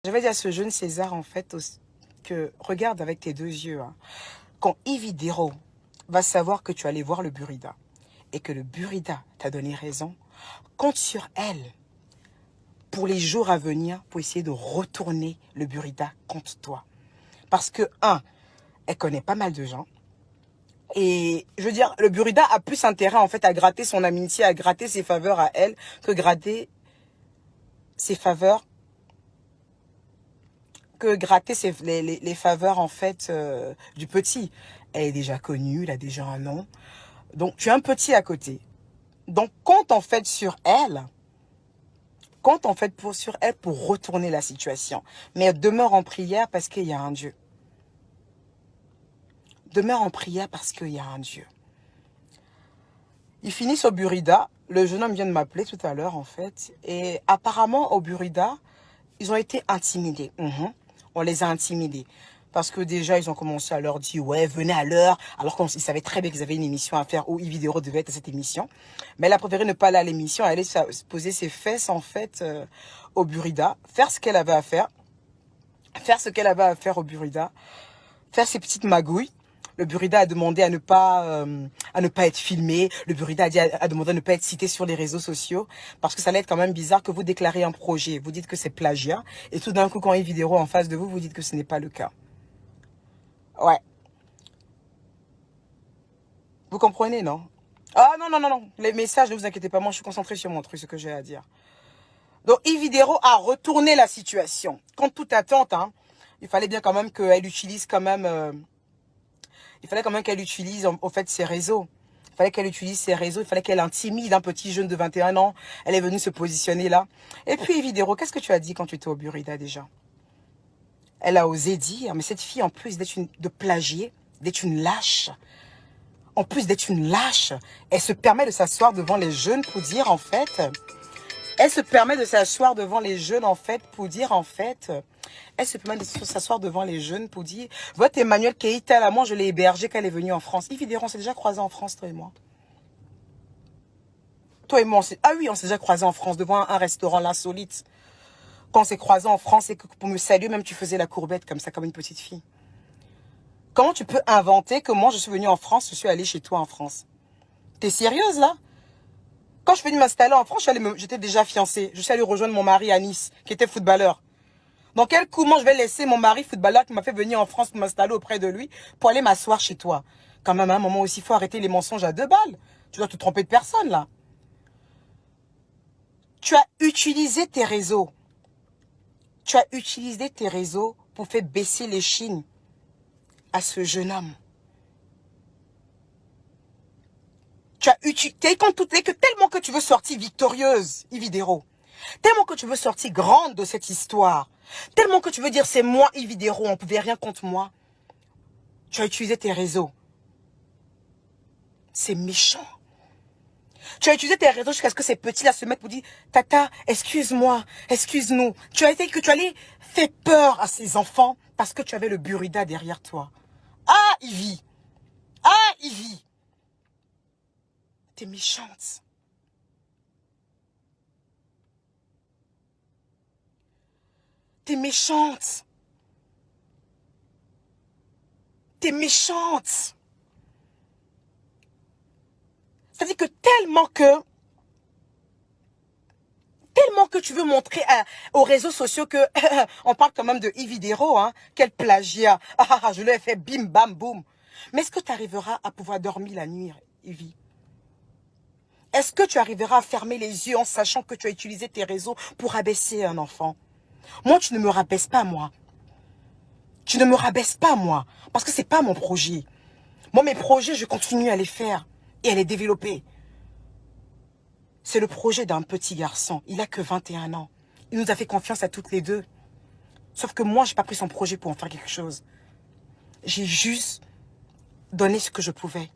Je vais dire à ce jeune César, en fait, que regarde avec tes deux yeux. Hein. Quand Ividero va savoir que tu allais voir le Burida et que le Burida t'a donné raison, compte sur elle pour les jours à venir pour essayer de retourner le Burida contre toi. Parce que, elle connaît pas mal de gens. Et je veux dire, le Burida a plus intérêt en fait à gratter son amitié, à gratter ses faveurs à elle, que gratter ses faveurs, les faveurs en fait du petit. Elle est déjà connue, elle a déjà un nom. Donc tu es un petit à côté. Donc compte en fait sur elle. Compte en fait sur elle pour retourner la situation. Mais demeure en prière parce qu'il y a un Dieu. Demeure en prière parce qu'il y a un Dieu. Ils finissent au Burida. Le jeune homme vient de m'appeler tout à l'heure, en fait. Et apparemment, au Burida, ils ont été intimidés. On les a intimidés. Parce que déjà, ils ont commencé à leur dire, ouais, venez à l'heure. Alors qu'ils savaient très bien qu'ils avaient une émission à faire où Ividero devait être à cette émission. Mais elle a préféré ne pas aller à l'émission. Elle allait se poser ses fesses, en fait, au Burida. Faire ce qu'elle avait à faire. Faire ce qu'elle avait à faire au Burida. Faire ses petites magouilles. Le Burida a demandé à ne pas être filmé. Le Burida a demandé à ne pas être cité sur les réseaux sociaux. Parce que ça allait être quand même bizarre que vous déclarez un projet. Vous dites que c'est plagiat. Et tout d'un coup, quand il y a une vidéo en face de vous, vous dites que ce n'est pas le cas. Ouais. Vous comprenez, non? Ah non, non, non, non. Les messages, ne vous inquiétez pas. Moi, je suis concentrée sur mon truc, ce que j'ai à dire. Donc, Ividero a retourné la situation. Contre toute attente, hein, il fallait bien quand même qu'elle utilise quand même... il fallait quand même qu'elle utilise, en fait, ses réseaux. Il fallait qu'elle utilise ses réseaux. Il fallait qu'elle intimide un petit jeune de 21 ans. Elle est venue se positionner là. Et puis, Ividero, qu'est-ce que tu as dit quand tu étais au Burida déjà? Elle a osé dire, mais cette fille, en plus de plagier, d'être une lâche, en plus d'être une lâche, elle se permet de s'asseoir devant les jeunes pour dire, en fait... Elle se permet de s'asseoir devant les jeunes, en fait, pour dire, en fait... Elle se permet de s'asseoir devant les jeunes pour dire... Votre Emmanuel Keïta, là, moi, je l'ai hébergé quand elle est venue en France. Ividero, on s'est déjà croisés en France, toi et moi. Toi et moi, ah oui, on s'est déjà croisés en France, devant un restaurant, l'insolite. Quand on s'est croisés en France, et que pour me saluer, même tu faisais la courbette, comme ça, comme une petite fille. Comment tu peux inventer que moi, je suis venue en France, je suis allée chez toi en France? T'es sérieuse, là? Quand je suis venue m'installer en France, j'étais déjà fiancée. Je suis allée rejoindre mon mari à Nice, qui était footballeur. Dans quel coup, moi, je vais laisser mon mari footballeur qui m'a fait venir en France pour m'installer auprès de lui, pour aller m'asseoir chez toi? Quand même, à un moment aussi, il faut arrêter les mensonges à 2 balles. Tu dois te tromper de personne, là. Tu as utilisé tes réseaux. Tu as utilisé tes réseaux pour faire baisser l'échine à ce jeune homme. Tu as utilisé, tellement que tu veux sortir victorieuse, Ividero. Tellement que tu veux sortir grande de cette histoire. Tellement que tu veux dire, c'est moi, Ividero, on ne pouvait rien contre moi. Tu as utilisé tes réseaux. C'est méchant. Tu as utilisé tes réseaux jusqu'à ce que ces petits-là se mettent pour dire, Tata, excuse-moi, excuse-nous. Tu as été que tu allais faire peur à ces enfants parce que tu avais le Burida derrière toi. Ah, Ivy. Ah, Ivy. T'es méchante. T'es méchante. T'es méchante. C'est-à-dire que tellement que tu veux montrer aux réseaux sociaux que on parle quand même de Ividero, hein, quel plagiat. Je lui ai fait bim bam boum. Mais est-ce que tu arriveras à pouvoir dormir la nuit, Ivy? Est-ce que tu arriveras à fermer les yeux en sachant que tu as utilisé tes réseaux pour abaisser un enfant? Moi, tu ne me rabaisses pas, moi. Tu ne me rabaisses pas, moi. Parce que c'est pas mon projet. Moi, mes projets, je continue à les faire et à les développer. C'est le projet d'un petit garçon. Il n'a que 21 ans. Il nous a fait confiance à toutes les deux. Sauf que moi, je n'ai pas pris son projet pour en faire quelque chose. J'ai juste donné ce que je pouvais.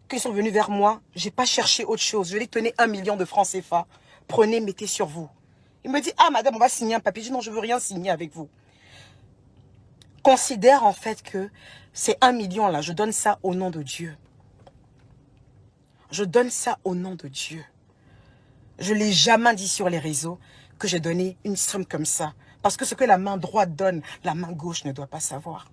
Quand ils sont venus vers moi, je n'ai pas cherché autre chose. Je lui ai donné 1 million de francs CFA. Prenez, mettez sur vous. Il me dit, ah madame, on va signer un papier. Je dis, non, je ne veux rien signer avec vous. Considère en fait que ces 1 million là, je donne ça au nom de Dieu. Je donne ça au nom de Dieu. Je ne l'ai jamais dit sur les réseaux que j'ai donné une somme comme ça. Parce que ce que la main droite donne, la main gauche ne doit pas savoir.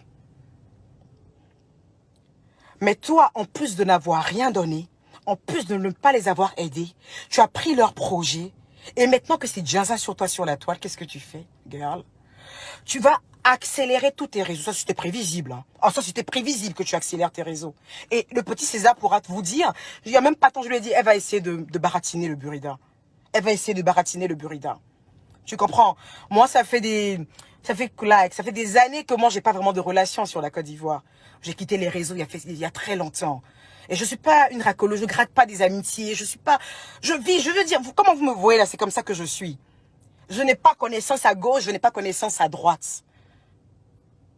Mais toi, en plus de n'avoir rien donné, en plus de ne pas les avoir aidés, tu as pris leur projet. Et maintenant que c'est Jaza sur toi sur la toile, qu'est-ce que tu fais, girl? Tu vas accélérer tous tes réseaux. Ça, c'était prévisible. Hein. Ah, ça, c'était prévisible que tu accélères tes réseaux. Et le petit César pourra vous dire, il n'y a même pas tant, je lui ai dit, elle va essayer de baratiner le burrida. Elle va essayer de baratiner le burrida. Tu comprends? Moi, ça fait des années que moi, j'ai pas vraiment de relation sur la Côte d'Ivoire. J'ai quitté les réseaux il y a très longtemps. Et je suis pas une racoleuse, je gratte pas des amitiés, je veux dire, comment vous me voyez là, c'est comme ça que je suis. Je n'ai pas connaissance à gauche, je n'ai pas connaissance à droite.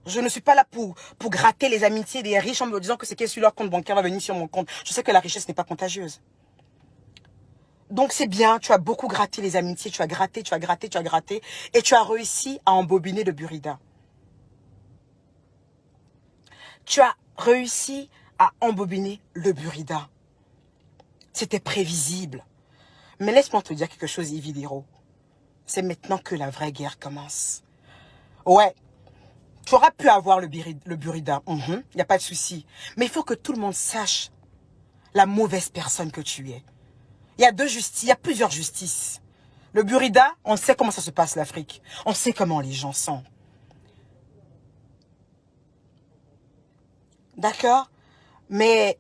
Je ne suis pas là pour gratter les amitiés des riches en me disant que c'est qui est sur leur compte bancaire va venir sur mon compte. Je sais que la richesse n'est pas contagieuse. Donc c'est bien, tu as beaucoup gratté les amitiés, tu as gratté, et tu as réussi à embobiner le burrida. Tu as réussi à embobiner le burrida. C'était prévisible. Mais laisse-moi te dire quelque chose, Ividiro. C'est maintenant que la vraie guerre commence. Ouais, tu auras pu avoir le burrida, il n'y a pas de souci. Mais il faut que tout le monde sache la mauvaise personne que tu es. Il y a il y a plusieurs justices. Le burrida, on sait comment ça se passe l'Afrique. On sait comment les gens sont. D'accord? Mais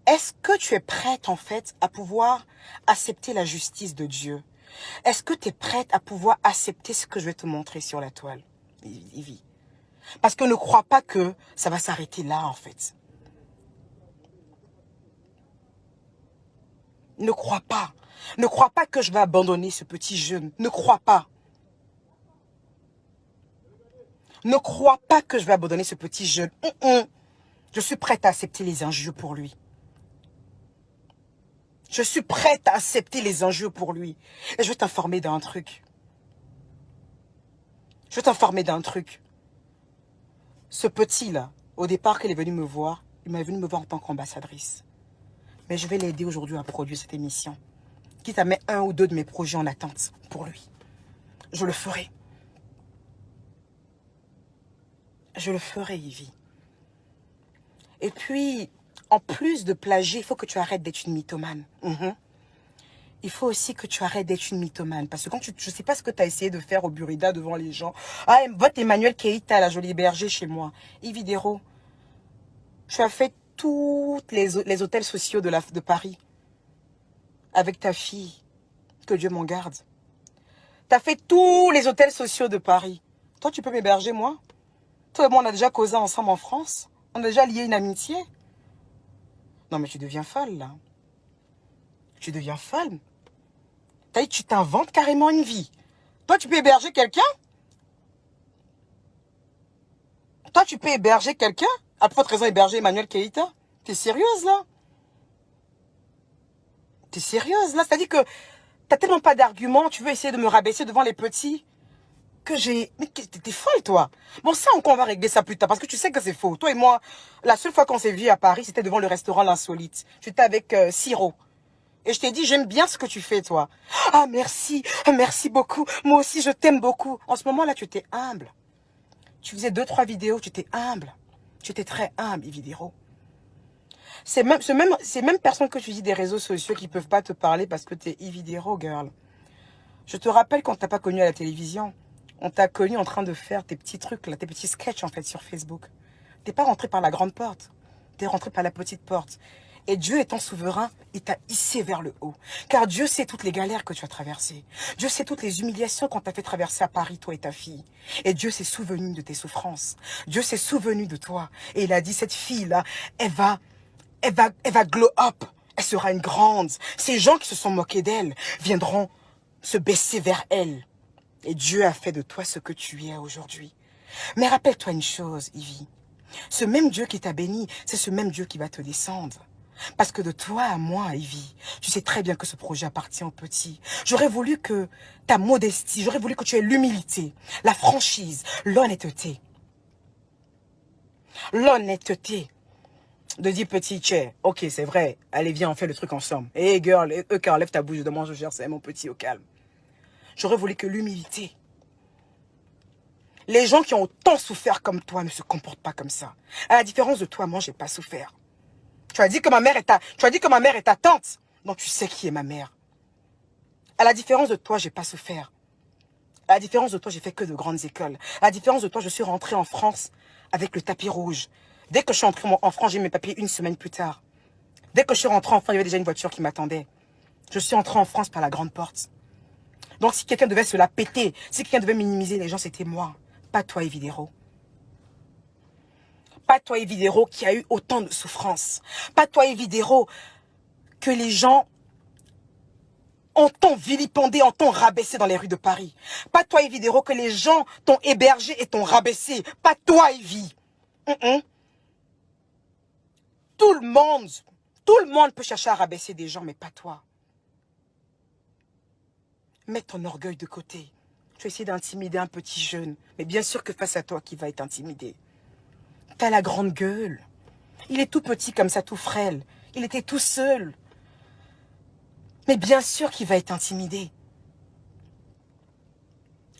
est-ce que tu es prête en fait à pouvoir accepter la justice de Dieu? Est-ce que tu es prête à pouvoir accepter ce que je vais te montrer sur la toile, Ivy? Parce que ne crois pas que ça va s'arrêter là en fait. Ne crois pas. Ne crois pas que je vais abandonner ce petit jeune. Ne crois pas. Ne crois pas que je vais abandonner ce petit jeune. Je suis prête à accepter les injures pour lui. Je suis prête à accepter les injures pour lui. Et je vais t'informer d'un truc. Je vais t'informer d'un truc. Ce petit-là, au départ qu'il est venu me voir, il m'est venu me voir en tant qu'ambassadrice. Mais je vais l'aider aujourd'hui à produire cette émission. Quitte à mettre un ou deux de mes projets en attente pour lui. Je le ferai. Je le ferai, Ivy. Et puis, en plus de plagier, il faut que tu arrêtes d'être une mythomane. Il faut aussi que tu arrêtes d'être une mythomane. Parce que quand je ne sais pas ce que tu as essayé de faire au burrida devant les gens. Ah, vote Emmanuel Keïta, la jolie berger chez moi. Ividero, tu as fait tous les hôtels sociaux de Paris. Avec ta fille. Que Dieu m'en garde. Tu as fait tous les hôtels sociaux de Paris. Toi, tu peux m'héberger, moi? Toi et moi, on a déjà causé ensemble en France. On a déjà lié une amitié. Non, mais tu deviens folle, là. Tu deviens folle. Tu t'inventes carrément une vie. Toi, tu peux héberger quelqu'un? Toi, tu peux héberger quelqu'un? À plus forte raison, héberger Emmanuel Keïta? T'es sérieuse, là? T'es sérieuse, là? C'est-à-dire que t'as tellement pas d'arguments, tu veux essayer de me rabaisser devant les petits que j'ai... Mais t'es folle, toi. Bon, ça, on va régler ça plus tard, parce que tu sais que c'est faux. Toi et moi, la seule fois qu'on s'est vu à Paris, c'était devant le restaurant L'Insolite. J'étais avec Siro. Et je t'ai dit, j'aime bien ce que tu fais, toi. Ah, merci beaucoup. Moi aussi, je t'aime beaucoup. En ce moment-là, tu étais humble. Tu faisais 2-3 vidéos, tu étais humble. Tu étais très humble, Ividero. C'est même personne que tu dis des réseaux sociaux qui peuvent pas te parler parce que tu es Ividero, girl. Je te rappelle qu'on t'a pas connu à la télévision. On t'a connu en train de faire tes petits trucs, là, tes petits sketchs, en fait, sur Facebook. T'es pas rentré par la grande porte. T'es rentré par la petite porte. Et Dieu étant souverain, il t'a hissé vers le haut. Car Dieu sait toutes les galères que tu as traversées. Dieu sait toutes les humiliations qu'on t'a fait traverser à Paris, toi et ta fille. Et Dieu s'est souvenu de tes souffrances. Dieu s'est souvenu de toi. Et il a dit, cette fille-là, elle va glow up. Elle sera une grande. Ces gens qui se sont moqués d'elle viendront se baisser vers elle. Et Dieu a fait de toi ce que tu es aujourd'hui. Mais rappelle-toi une chose, Ivy. Ce même Dieu qui t'a béni, c'est ce même Dieu qui va te descendre. Parce que de toi à moi, Ivy, tu sais très bien que ce projet appartient aux petits. J'aurais voulu que ta modestie, j'aurais voulu que tu aies l'humilité, la franchise, l'honnêteté. L'honnêteté de dire petit, tchè, ok, c'est vrai, allez, viens, on fait le truc ensemble. Hey girl, lève ta bouche, je demande, je gère, c'est mon petit, au calme. J'aurais voulu que l'humilité. Les gens qui ont autant souffert comme toi ne se comportent pas comme ça. À la différence de toi, moi, j'ai pas souffert. Tu as dit que ma mère est ta tante. Donc tu sais qui est ma mère. À la différence de toi, j'ai pas souffert. À la différence de toi, j'ai fait que de grandes écoles. À la différence de toi, je suis rentrée en France avec le tapis rouge. Dès que je suis entrée en France, j'ai eu mes papiers une semaine plus tard. Dès que je suis rentrée en France, il y avait déjà une voiture qui m'attendait. Je suis entrée en France par la grande porte. Donc si quelqu'un devait se la péter, si quelqu'un devait minimiser les gens, c'était moi. Pas toi, Evidero. Pas toi, Evidero, qui a eu autant de souffrance. Pas toi, Evidero, que les gens ont t'ont vilipendé, ont t'ont rabaissé dans les rues de Paris. Pas toi, Evidero, que les gens t'ont hébergé et t'ont rabaissé. Pas toi, Evie. Tout le monde peut chercher à rabaisser des gens, mais pas toi. Mets ton orgueil de côté. Tu essaies d'intimider un petit jeune, mais bien sûr que face à toi, qui va être intimidé. T'as la grande gueule. Il est tout petit comme ça, tout frêle. Il était tout seul. Mais bien sûr qu'il va être intimidé.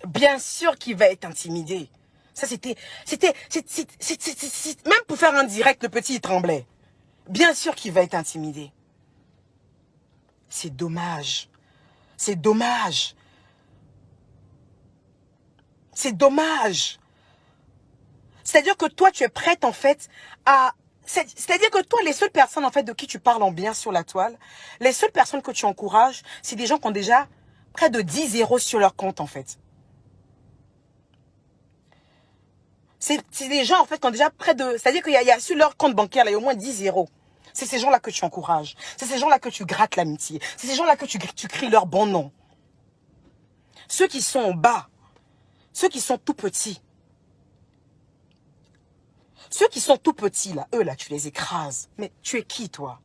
Bien sûr qu'il va être intimidé. Ça, même pour faire un direct, le petit, il tremblait. Bien sûr qu'il va être intimidé. C'est dommage. C'est dommage. C'est dommage. C'est-à-dire que toi, tu es prête, en fait, à... C'est-à-dire que toi, les seules personnes, en fait, de qui tu parles en bien sur la toile, les seules personnes que tu encourages, c'est des gens qui ont déjà près de 10 zéros sur leur compte, en fait. C'est des gens, en fait, qui ont déjà près de... C'est-à-dire qu'il y a sur leur compte bancaire, là, il y a au moins 10 zéros. C'est ces gens-là que tu encourages. C'est ces gens-là que tu grattes l'amitié. C'est ces gens-là que tu cries leur bon nom. Ceux qui sont en bas, ceux qui sont tout petits, ceux qui sont tout petits, là, eux, là, tu les écrases. Mais tu es qui, toi?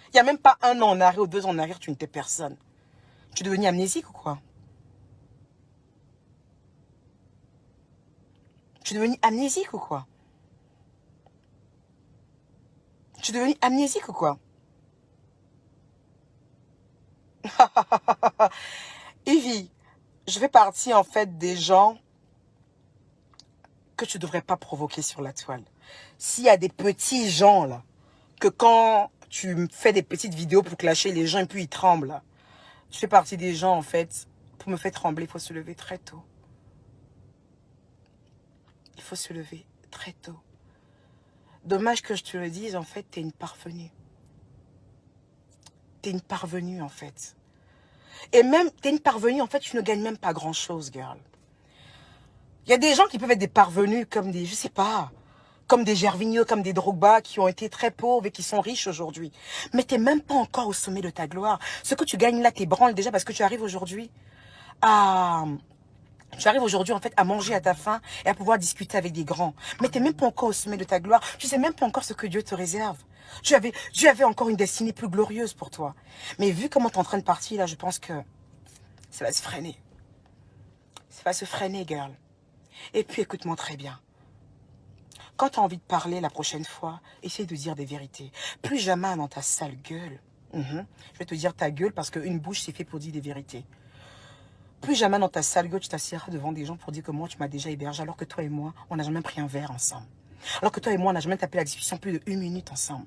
Il n'y a même pas un an en arrière ou 2 ans en arrière, tu n'étais personne. Tu es devenu amnésique ou quoi? Tu es devenu amnésique ou quoi? Tu es devenu amnésique ou quoi? Evie, je fais partie, en fait, des gens que tu ne devrais pas provoquer sur la toile. S'il y a des petits gens, là, que quand tu fais des petites vidéos pour clasher les gens et puis ils tremblent, là, je fais partie des gens, en fait, pour me faire trembler, il faut se lever très tôt. Il faut se lever très tôt. Dommage que je te le dise, en fait, t'es une parvenue. T'es une parvenue, en fait. Et même, t'es une parvenue, en fait, tu ne gagnes même pas grand-chose, girl. Il y a des gens qui peuvent être des parvenus comme des, je sais pas, comme des Gervinho, comme des Drogba, qui ont été très pauvres et qui sont riches aujourd'hui. Mais t'es même pas encore au sommet de ta gloire. Ce que tu gagnes là, t'es branle déjà parce que tu arrives aujourd'hui à... Tu arrives aujourd'hui, en fait, à manger à ta faim et à pouvoir discuter avec des grands. Mais tu n'es même pas encore au sommet de ta gloire. Tu sais même pas encore ce que Dieu te réserve. Dieu avait encore une destinée plus glorieuse pour toi. Mais vu comment tu es en train de partir, là, je pense que ça va se freiner. Ça va se freiner, girl. Et puis, écoute-moi très bien. Quand tu as envie de parler la prochaine fois, essaye de dire des vérités. Plus jamais dans ta sale gueule. Je vais te dire ta gueule parce qu'une bouche, c'est fait pour dire des vérités. Plus jamais dans ta sale gueule, tu t'assieras devant des gens pour dire que moi, tu m'as déjà hébergé, alors que toi et moi, on n'a jamais pris un verre ensemble. Alors que toi et moi, on n'a jamais tapé la discussion plus de 1 minute ensemble.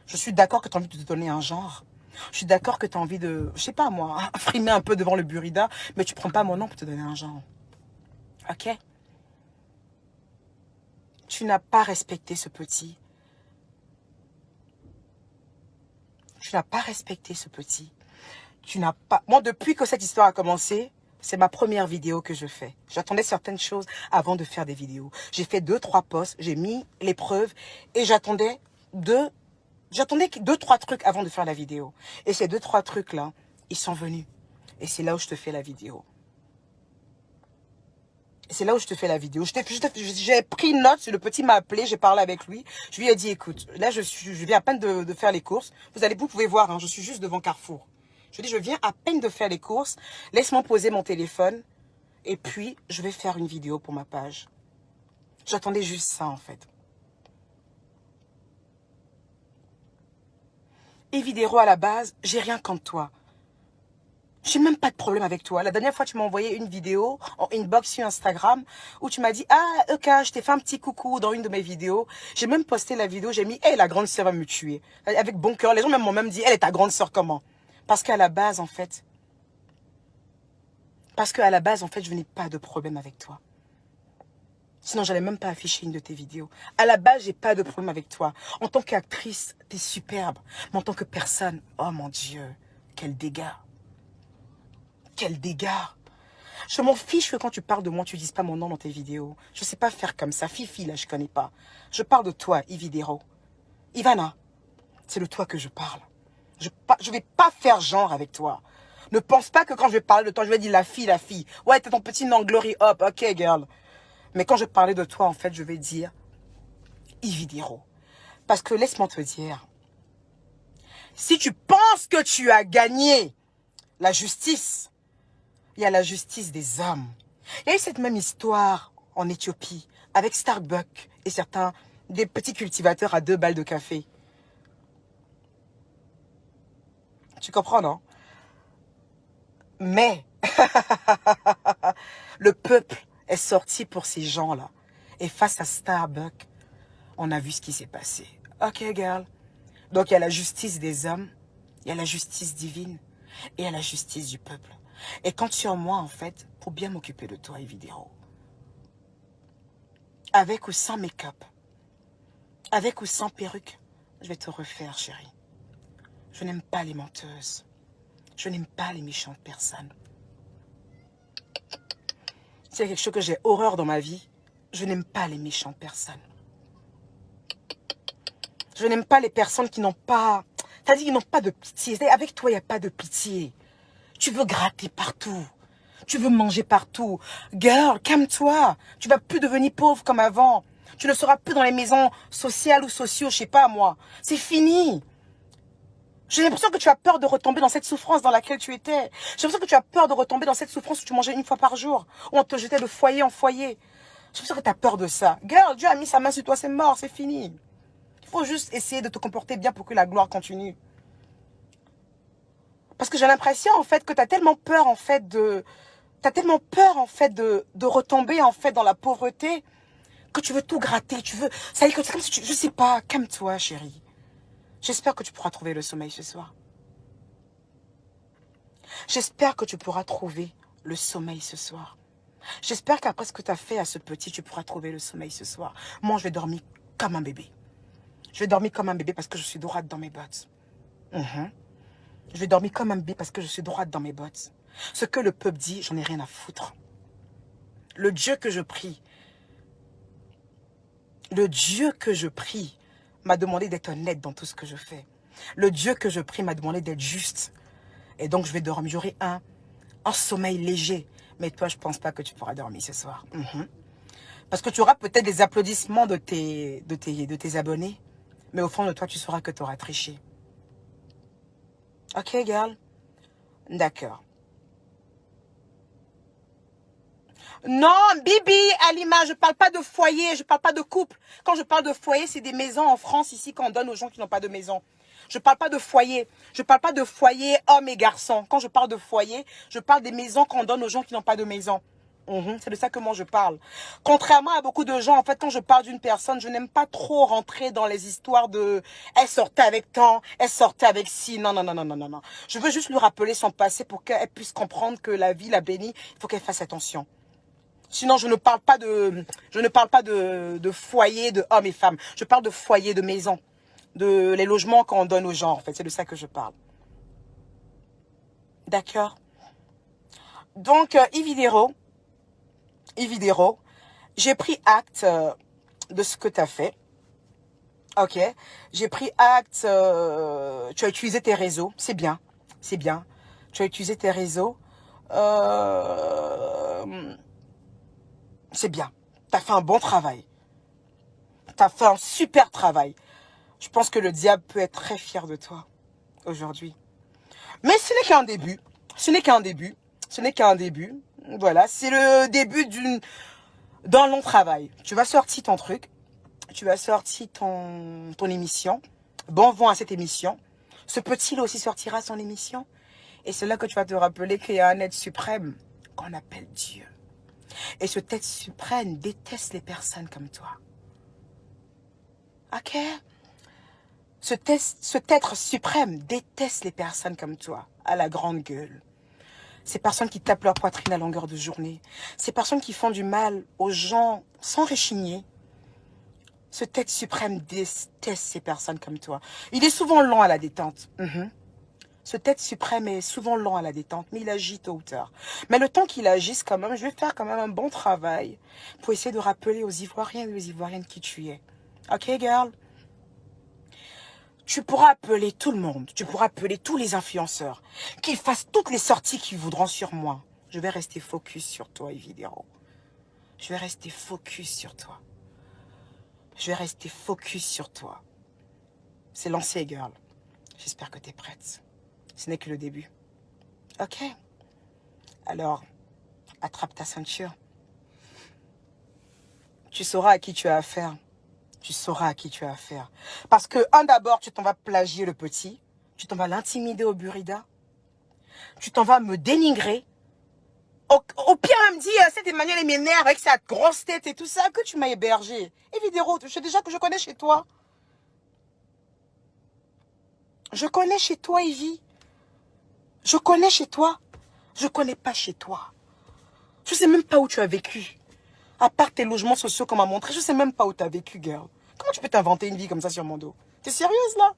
Je suis d'accord que tu as envie de te donner un genre. Je suis d'accord que tu as envie de, je sais pas moi, frimer un peu devant le burrida, mais tu prends pas mon nom pour te donner un genre. Ok? Tu n'as pas respecté ce petit. Tu n'as pas respecté ce petit. Tu n'as pas... Moi, depuis que cette histoire a commencé, c'est ma première vidéo que je fais. J'attendais certaines choses avant de faire des vidéos. J'ai fait 2-3 posts, j'ai mis les preuves et j'attendais 2-3 trucs avant de faire la vidéo. Et ces 2-3 trucs-là, ils sont venus. Et c'est là où je te fais la vidéo. C'est là où je te fais la vidéo. J'ai pris une note, le petit m'a appelé, j'ai parlé avec lui. Je lui ai dit, écoute, là, je viens à peine de faire les courses. Vous pouvez voir, hein, je suis juste devant Carrefour. Je lui ai dit, je viens à peine de faire les courses. Laisse-moi poser mon téléphone. Et puis, je vais faire une vidéo pour ma page. J'attendais juste ça, en fait. Evidero, à la base, j'ai rien contre toi. J'ai même pas de problème avec toi. La dernière fois, tu m'as envoyé une vidéo en inbox sur Instagram où tu m'as dit, ah, ok, je t'ai fait un petit coucou dans une de mes vidéos. J'ai même posté la vidéo, j'ai mis, hey, la grande sœur va me tuer. Avec bon cœur, les gens m'ont même dit, elle est ta grande sœur comment? Parce qu'à la base, en fait, je n'ai pas de problème avec toi. Sinon, j'allais même pas afficher une de tes vidéos. À la base, j'ai pas de problème avec toi. En tant qu'actrice, t'es superbe. Mais en tant que personne, oh mon Dieu, quel dégât. Quel dégât. Je m'en fiche que quand tu parles de moi, tu dises pas mon nom dans tes vidéos. Je sais pas faire comme ça. Fifi, là, je connais pas. Je parle de toi, Ividero. Ivana, c'est de toi que je parle. Je vais pas faire genre avec toi. Ne pense pas que quand je vais parler de toi, je vais dire la fille, la fille. Ouais, t'es ton petit nom glory up, ok, girl. Mais quand je parlais de toi, en fait, je vais dire Ividero. Parce que laisse-moi te dire, si tu penses que tu as gagné la justice, il y a la justice des hommes. Il y a eu cette même histoire en Éthiopie avec Starbucks et certains des petits cultivateurs à 2 balles de café. Tu comprends, non? Mais le peuple est sorti pour ces gens-là. Et face à Starbucks, on a vu ce qui s'est passé. Ok, girl. Donc, il y a la justice des hommes, il y a la justice divine et il y a la justice du peuple. Et compte sur moi, en fait, pour bien m'occuper de toi, Evidero. Avec ou sans make-up, avec ou sans perruque, je vais te refaire, chérie. Je n'aime pas les menteuses. Je n'aime pas les méchantes personnes. S'il y a quelque chose que j'ai horreur dans ma vie, je n'aime pas les méchantes personnes. Je n'aime pas les personnes qui n'ont pas... C'est-à-dire qu'ils n'ont pas de pitié. Avec toi, il n'y a pas de pitié. Tu veux gratter partout. Tu veux manger partout. Girl, calme-toi. Tu vas plus devenir pauvre comme avant. Tu ne seras plus dans les maisons sociales ou sociaux, je sais pas moi. C'est fini. J'ai l'impression que tu as peur de retomber dans cette souffrance dans laquelle tu étais. J'ai l'impression que tu as peur de retomber dans cette souffrance où tu mangeais 1 fois par jour. Où on te jetait de foyer en foyer. J'ai l'impression que tu as peur de ça. Girl, Dieu a mis sa main sur toi, c'est mort, c'est fini. Il faut juste essayer de te comporter bien pour que la gloire continue. Parce que j'ai l'impression, en fait, que tu as tellement peur, en fait, de... T'as tellement peur, en fait, de retomber, en fait, dans la pauvreté, que tu veux tout gratter, tu veux... Ça y est, c'est comme si tu... Je sais pas, calme-toi, chérie. J'espère que tu pourras trouver le sommeil ce soir. J'espère que tu pourras trouver le sommeil ce soir. J'espère qu'après ce que tu as fait à ce petit, tu pourras trouver le sommeil ce soir. Moi, je vais dormir comme un bébé. Je vais dormir comme un bébé parce que je suis droite dans mes bottes. Je vais dormir comme un bébé parce que je suis droite dans mes bottes. Ce que le peuple dit, j'en ai rien à foutre. Le Dieu que je prie m'a demandé d'être honnête dans tout ce que je fais. Le Dieu que je prie m'a demandé d'être juste. Et donc, je vais dormir. J'aurai un sommeil léger. Mais toi, je ne pense pas que tu pourras dormir ce soir. Parce que tu auras peut-être des applaudissements de tes abonnés. Mais au fond de toi, tu sauras que tu auras triché. Ok, girl? D'accord. Non, Bibi, Alima, je parle pas de foyer, je parle pas de couple. Quand je parle de foyer, c'est des maisons en France ici qu'on donne aux gens qui n'ont pas de maison. Je parle pas de foyer. Je parle pas de foyer hommes et garçons. Quand je parle de foyer, je parle des maisons qu'on donne aux gens qui n'ont pas de maison. C'est de ça que moi je parle. Contrairement à beaucoup de gens, en fait, quand je parle d'une personne, je n'aime pas trop rentrer dans les histoires de elle sortait avec tant, elle sortait avec ci. Non, non, non, non, non, non, non. Je veux juste lui rappeler son passé pour qu'elle puisse comprendre que la vie l'a bénie. Il faut qu'elle fasse attention. Sinon, je ne parle pas de foyer de hommes et femmes. Je parle de foyer, de maison, de les logements qu'on donne aux gens, en fait. C'est de ça que je parle. D'accord? Donc, Ividero, j'ai pris acte de ce que tu as fait. Ok? J'ai pris acte, tu as utilisé tes réseaux. C'est bien. C'est bien. Tu as utilisé tes réseaux. C'est bien. Tu as fait un bon travail. Tu as fait un super travail. Je pense que le diable peut être très fier de toi aujourd'hui. Mais ce n'est qu'un début. Ce n'est qu'un début. Ce n'est qu'un début. Voilà, c'est le début d'un long travail. Tu vas sortir ton truc. Tu vas sortir ton émission. Bon vent à cette émission. Ce petit-là aussi sortira son émission. Et c'est là que tu vas te rappeler qu'il y a un être suprême qu'on appelle Dieu. Et ce être suprême déteste les personnes comme toi. Ok? Cet être suprême déteste les personnes comme toi, à la grande gueule. Ces personnes qui tapent leur poitrine à longueur de journée. Ces personnes qui font du mal aux gens sans réchigner. Ce être suprême déteste ces personnes comme toi. Il est souvent lent à la détente. Ce être suprême est souvent lent à la détente, mais il agit tôt ou tard. Mais le temps qu'il agisse quand même, je vais faire quand même un bon travail pour essayer de rappeler aux Ivoiriens et aux Ivoiriennes qui tu es. Ok, girl? Tu pourras appeler tout le monde, tu pourras appeler tous les influenceurs, qu'ils fassent toutes les sorties qu'ils voudront sur moi. Je vais rester focus sur toi, Evidero. Je vais rester focus sur toi. Je vais rester focus sur toi. C'est lancé, girl. J'espère que tu es prête. Ce n'est que le début. Ok? Alors, attrape ta ceinture. Tu sauras à qui tu as affaire. Tu sauras à qui tu as affaire. Parce que, d'abord, tu t'en vas plagier le petit. Tu t'en vas l'intimider au burida. Tu t'en vas me dénigrer. Au pire, elle me dit, cette Emmanuel, elle m'énerve avec sa grosse tête et tout ça, que tu m'as hébergé. Et Vidéro, je sais déjà que je connais chez toi. Je connais chez toi, Evie. Je connais chez toi. Je connais pas chez toi. Je sais même pas où tu as vécu. À part tes logements sociaux qu'on m'a montré, je sais même pas où tu as vécu, girl. Comment tu peux t'inventer une vie comme ça sur mon dos? T'es sérieuse, là?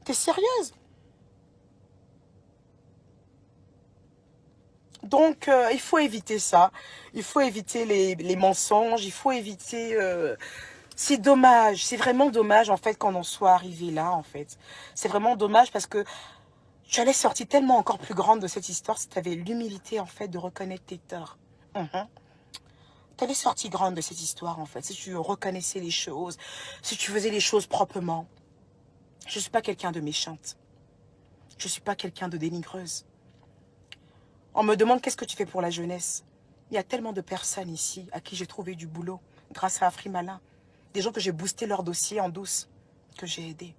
T'es sérieuse? Donc, il faut éviter ça. Il faut éviter les mensonges. Il faut éviter... c'est dommage. C'est vraiment dommage, en fait, qu'on en soit arrivé là, en fait. C'est vraiment dommage parce que tu allais sortir tellement encore plus grande de cette histoire si tu avais l'humilité, en fait, de reconnaître tes torts. Tu allais sortir grande de cette histoire, en fait, si tu reconnaissais les choses, si tu faisais les choses proprement. Je ne suis pas quelqu'un de méchante. Je ne suis pas quelqu'un de dénigreuse. On me demande qu'est-ce que tu fais pour la jeunesse. Il y a tellement de personnes ici à qui j'ai trouvé du boulot grâce à Afri Malin. Des gens que j'ai boosté leur dossier en douce, que j'ai aidé.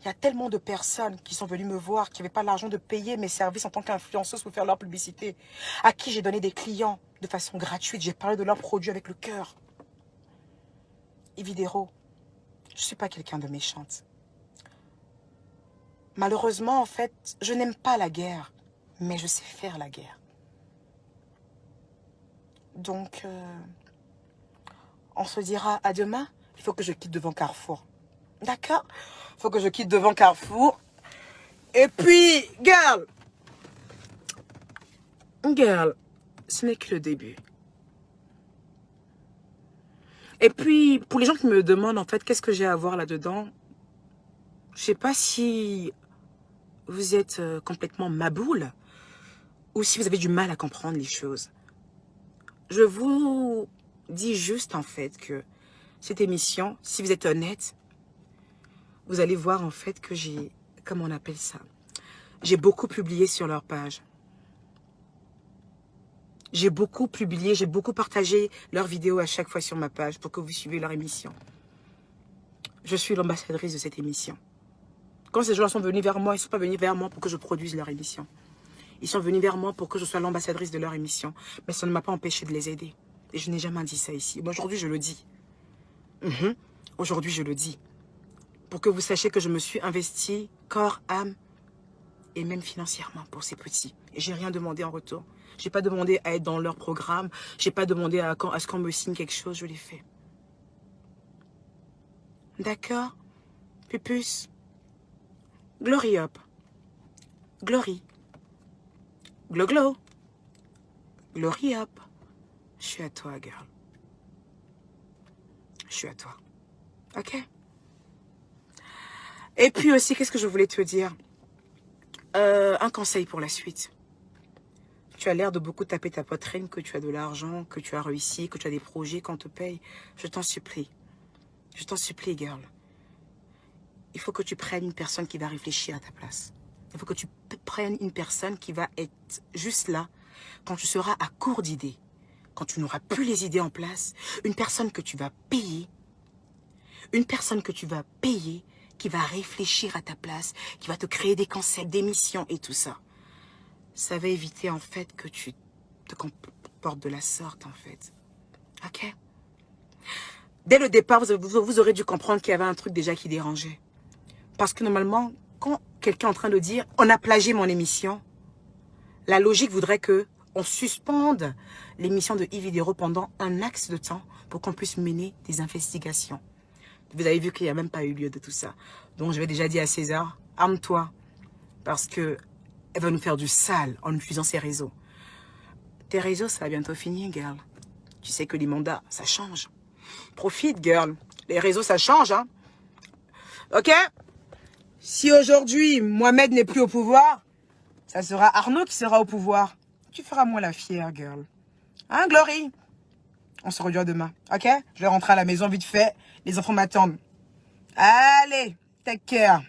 Il y a tellement de personnes qui sont venues me voir, qui n'avaient pas l'argent de payer mes services en tant qu'influenceuse pour faire leur publicité, à qui j'ai donné des clients de façon gratuite. J'ai parlé de leurs produits avec le cœur. Evidero, je ne suis pas quelqu'un de méchante. Malheureusement, en fait, je n'aime pas la guerre, mais je sais faire la guerre. Donc, on se dira à demain. Il faut que je quitte devant Carrefour. D'accord? Il faut que je quitte devant Carrefour. Et puis, girl, ce n'est que le début. Et puis, pour les gens qui me demandent, en fait, qu'est-ce que j'ai à voir là-dedans, je ne sais pas si vous êtes complètement maboule ou si vous avez du mal à comprendre les choses. Je vous dis juste, en fait, que cette émission, si vous êtes honnête, vous allez voir, en fait, que j'ai, comment on appelle ça, j'ai beaucoup publié sur leur page. J'ai beaucoup publié, j'ai beaucoup partagé leurs vidéos à chaque fois sur ma page pour que vous suiviez leur émission. Je suis l'ambassadrice de cette émission. Quand ces gens sont venus vers moi, ils ne sont pas venus vers moi pour que je produise leur émission. Ils sont venus vers moi pour que je sois l'ambassadrice de leur émission. Mais ça ne m'a pas empêché de les aider. Et je n'ai jamais dit ça ici. Aujourd'hui, je le dis. Aujourd'hui, je le dis. Pour que vous sachiez que je me suis investie corps, âme et même financièrement pour ces petits. Et j'ai rien demandé en retour. J'ai pas demandé à être dans leur programme. J'ai pas demandé à ce qu'on me signe quelque chose. Je l'ai fait. D'accord? Pupus? Glory up. Glory. Glow glow. Glory up. Je suis à toi, girl. Je suis à toi. Ok? Et puis aussi, qu'est-ce que je voulais te dire? Un conseil pour la suite. Tu as l'air de beaucoup taper ta poitrine, que tu as de l'argent, que tu as réussi, que tu as des projets, qu'on te paye. Je t'en supplie. Je t'en supplie, girl. Il faut que tu prennes une personne qui va réfléchir à ta place. Il faut que tu prennes une personne qui va être juste là quand tu seras à court d'idées. Quand tu n'auras plus les idées en place. Une personne que tu vas payer. Une personne que tu vas payer qui va réfléchir à ta place, qui va te créer des concepts, des missions et tout ça. Ça va éviter en fait que tu te comportes de la sorte en fait. Ok? Dès le départ, vous aurez dû comprendre qu'il y avait un truc déjà qui dérangeait. Parce que normalement, quand quelqu'un est en train de dire « on a plagié mon émission », la logique voudrait que on suspende l'émission de Yves Vidéro pendant un axe de temps pour qu'on puisse mener des investigations. Vous avez vu qu'il n'y a même pas eu lieu de tout ça. Donc, je vais déjà dire à César, arme-toi, parce que elle va nous faire du sale en utilisant ses réseaux. Tes réseaux, ça va bientôt finir, girl. Tu sais que les mandats, ça change. Profite, girl. Les réseaux, ça change, hein. Ok? Si aujourd'hui, Mohamed n'est plus au pouvoir, ça sera Arnaud qui sera au pouvoir. Tu feras moi la fière, girl. Hein, Glory? On se rejoint demain, ok? Je vais rentrer à la maison vite fait. Les enfants m'attendent. Allez, take care.